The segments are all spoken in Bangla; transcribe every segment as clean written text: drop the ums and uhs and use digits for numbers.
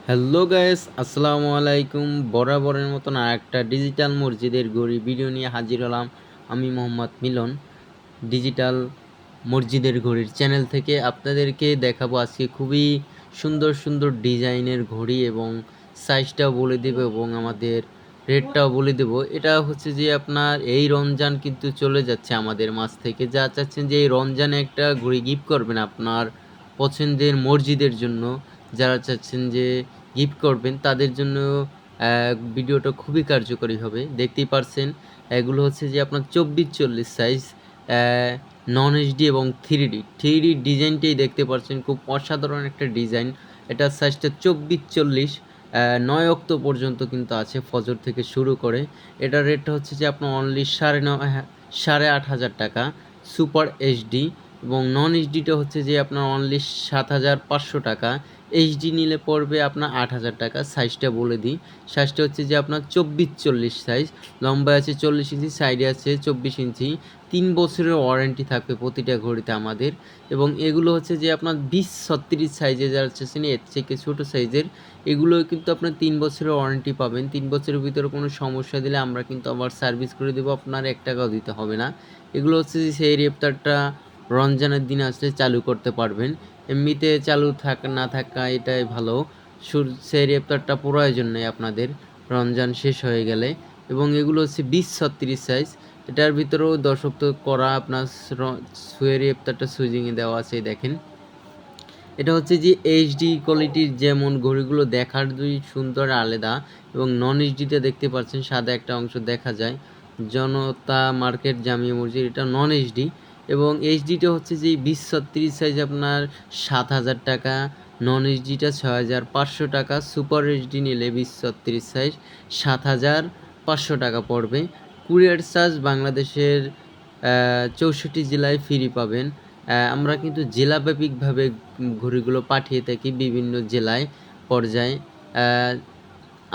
হ্যালো গাইস, আসসালামু আলাইকুম। বরাবরের মতন আরেকটা ডিজিটাল মসজিদের ঘড়ি ভিডিও নিয়ে হাজির হলাম। আমি মোহাম্মদ মিলন, ডিজিটাল মসজিদের ঘড়ির চ্যানেল থেকে আপনাদেরকে দেখাবো আজকে খুবই সুন্দর সুন্দর ডিজাইনের ঘড়ি এবং সাইজটাও বলে দেব এবং আমাদের রেটটাও বলে দেব। এটা হচ্ছে যে আপনার এই রমজান কিন্তু চলে যাচ্ছে আমাদের মাঝ থেকে, যা চাচ্ছেন যে এই রমজানে একটা ঘড়ি গিফট করবেন আপনার পছন্দের মসজিদের জন্য, যারা চাচ্ছেন যে গিফট করবেন তাদের জন্য ভিডিওটা খুবই কার্যকরী হবে। দেখতেই পারছেন এগুলো হচ্ছে যে আপনার 24-40 সাইজ, নন এইচডি এবং থ্রি ডি ডিজাইনটাই দেখতে পাচ্ছেন, খুব অসাধারণ একটা ডিজাইন। এটার সাইজটা 24-40, 9 অক্টো পর্যন্ত কিন্তু আছে, ফজর থেকে শুরু করে। এটার রেটটা হচ্ছে যে আপনার অনলি 8,500 টাকা সুপার এইচডি, এবং নন এইচডিটা হচ্ছে যে আপনার অনলি 7,500 টাকা। এইচডি নিলে পড়বে আপনার 8,000 টাকা। সাইজটা বলে দিই, সাইজটা হচ্ছে যে আপনার 24-40 সাইজ, লম্বায় আছে 40 ইঞ্চি, সাইডে আছে 24 ইঞ্চি। 3 বছরের ওয়ারেন্টি থাকবে প্রতিটা ঘড়িতে আমাদের। এবং এগুলো হচ্ছে যে আপনার 20-36 সাইজে যারা চাচ্ছেন এর থেকে ছোটো সাইজের, এগুলো কিন্তু আপনার 3 বছরের ওয়ারেন্টি পাবেন। 3 বছরের ভিতরে কোনো সমস্যা দিলে আমরা কিন্তু আবার সার্ভিস করে দেবো, আপনার 1 টাকাও দিতে হবে না। এগুলো হচ্ছে যে সেই ইফতারটা রমজানের দিনে আসলে চালু করতে পারবেন। এমনিতে চালু না থাকা এটাই ভালো। সেই ইফতারটা প্রয়োজন নেই আপনাদের রমজান শেষ হয়ে গেলে। এবং এগুলো হচ্ছে 20-36 সাইজ। এটার ভিতরেও দর্শক তো করা আপনার সুয়ের ইফতারটা সুইজিংয়ে দেওয়া আছে, দেখেন। এটা হচ্ছে যে এইচডি কোয়ালিটির, যেমন ঘড়িগুলো দেখার দুই সুন্দর আলাদা, এবং নন এইচডিতে দেখতে পাচ্ছেন সাদা একটা অংশ দেখা যায়। জনতা মার্কেট জামিয়া মসজিদ, এটা নন এইচডি। এবং এইচডিটা হচ্ছে যে 20-36 সাইজ আপনার 7,000 টাকা, নন এইচডিটা 6,500 টাকা, সুপার এইচডি নিলে 20-36 সাইজ 7,500 টাকা পড়বে। কুরিয়ার চার্জ বাংলাদেশের 64 জেলায় ফ্রি পাবেন। আমরা কিন্তু জেলাব্যাপীকভাবে ঘড়িগুলো পাঠিয়ে থাকি বিভিন্ন জেলায় পর্যায়ে।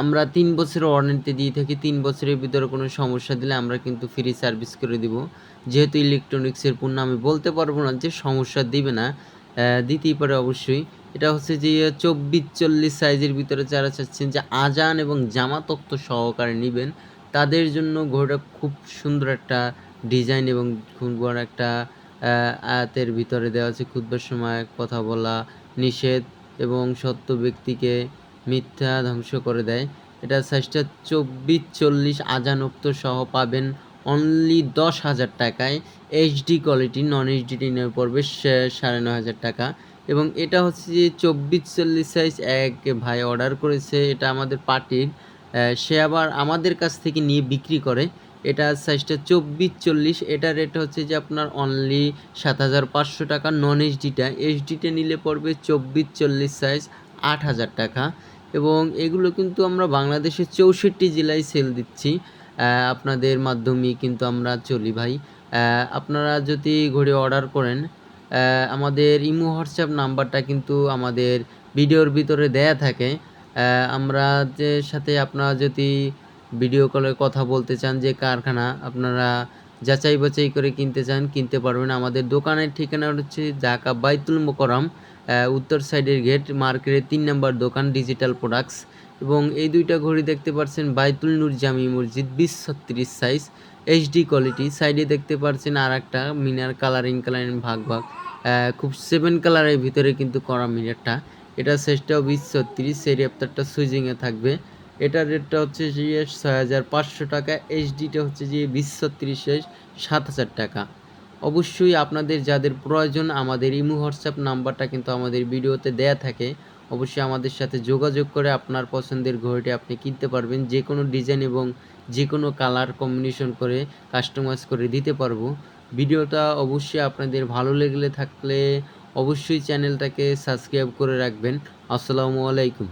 আমরা 3 বছরের ওয়ারেন্টি দিয়ে থাকি। 3 বছরের ভিতরে কোনো সমস্যা দিলে আমরা কিন্তু ফ্রি সার্ভিস করে দিব। যেহেতু ইলেকট্রনিক্সের পণ্য, আমি বলতে পারবো না যে সমস্যা দিবে না, দিতেই পারে অবশ্যই। এটা হচ্ছে যে 24-40 সাইজের ভিতরে যারা চাচ্ছেন যে আজান এবং জামাত ওক্ত সহকারে নিবেন, তাদের জন্য ঘড়িটা খুব সুন্দর একটা ডিজাইন এবং খুব বড় একটা আয়াতের ভিতরে দেওয়া আছে, খুতবার সময় কথা বলা নিষেধ এবং সত্য ব্যক্তিকে মিথ্যা ধ্বংস করে দেয়। এটার সাইজটা 24-40 আজানোক্ত সহ পাবেন অনলি 10,000 টাকায়। এইচডি কোয়ালিটি, নন এইচডি নিয়ে পড়বে 9,500 টাকা। এবং এটা হচ্ছে যে 24-40 সাইজ এক ভাই অর্ডার করেছে, এটা আমাদের পার্টির, সে আবার আমাদের কাছ থেকে নিয়ে বিক্রি করে। এটা সাইজটা 24-40, এটার রেট হচ্ছে যে আপনার অনলি 7,500 টাকা। নন এইচডিটা নিলে পড়বে 24-40 সাইজ 8,000 টাকা। এবং এগুলো কিন্তু আমরা বাংলাদেশের 64 জেলায় সেল দিচ্ছি, আপনাদের মাধ্যমেই কিন্তু আমরা চলি ভাই। আপনারা যদি ঘড়ি অর্ডার করেন, আমাদের ইমো হোয়াটসঅ্যাপ নাম্বারটা কিন্তু আমাদের ভিডিওর ভিতরে দেয়া থাকে। আমরা যে সাথে আপনারা যদি ভিডিও কলে কথা বলতে চান, যে কারখানা আপনারা যাচাই বাছাই করে কিনতে চান, কিনতে পারবেন। আমাদের দোকানের ঠিকানা হচ্ছে ঢাকা বাইতুল মোকাররম, উত্তর সাইডের গেট, মার্কেটের 3 নম্বর দোকান, ডিজিটাল প্রোডাক্টস। এবং এই দুইটা ঘড়ি দেখতে পাচ্ছেন বাইতুল নূর জামি মসজিদ, 20-36 সাইজ এইচডি কোয়ালিটি। সাইডে দেখতে পাচ্ছেন আর একটা মিনার, কালারিং ভাগ ভাগ, খুব 7 কালারের ভিতরে কিন্তু করা মিনারটা। এটা সাইজটাও 20-36, সেই রেপ্তারটা সুইজিংয়ে থাকবে। এটার রেটটা হচ্ছে যে 6,500 টাকা। এইচডিটা হচ্ছে যে 20-36 সাইজ 7,000 টাকা। অবশ্যই আপনাদের যাদের প্রয়োজন, আমাদের ইমো হোয়াটসঅ্যাপ নাম্বারটা কিন্তু আমাদের ভিডিওতে দেয়া থাকে। অবশ্যই আমাদের সাথে যোগাযোগ করে আপনার পছন্দের ঘড়িটি আপনি কিনতে পারবেন। যে কোনো ডিজাইন এবং যে কোনো কালার কম্বিনেশন করে কাস্টমাইজ করে দিতে পারবো। ভিডিওটা অবশ্যই আপনাদের ভালো থাকলে অবশ্যই চ্যানেলটাকে সাবস্ক্রাইব করে রাখবেন। আসসালামু আলাইকুম।